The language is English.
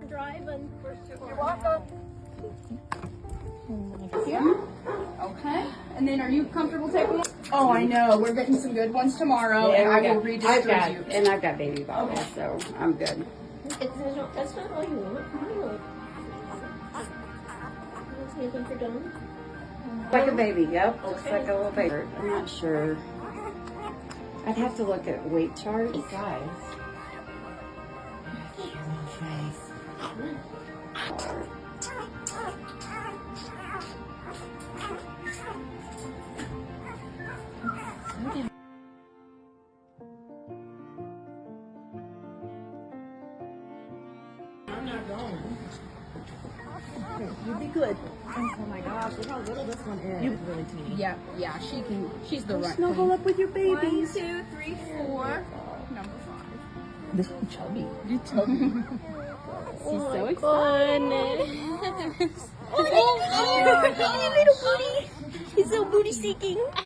driving. You're welcome. Okay. And then are you comfortable taking one? Oh, I know. We're getting some good ones tomorrow, and I will redistribute. And I've got baby bottles, so I'm good. That's not all you want. No. Anything for Dawn? Like a baby, yep. Looks like a little baby. I'm not sure. I'd have to look at weight charts. Guys. You'd be good. Oh my gosh, look how little this one is. It's really teeny. Yeah, she's the right Snuggle queen. up with your 1, babies. 2, 3, 4. Number 5. This one's chubby. You tell me. She's so excited. Oh, little booty. He's so booty seeking.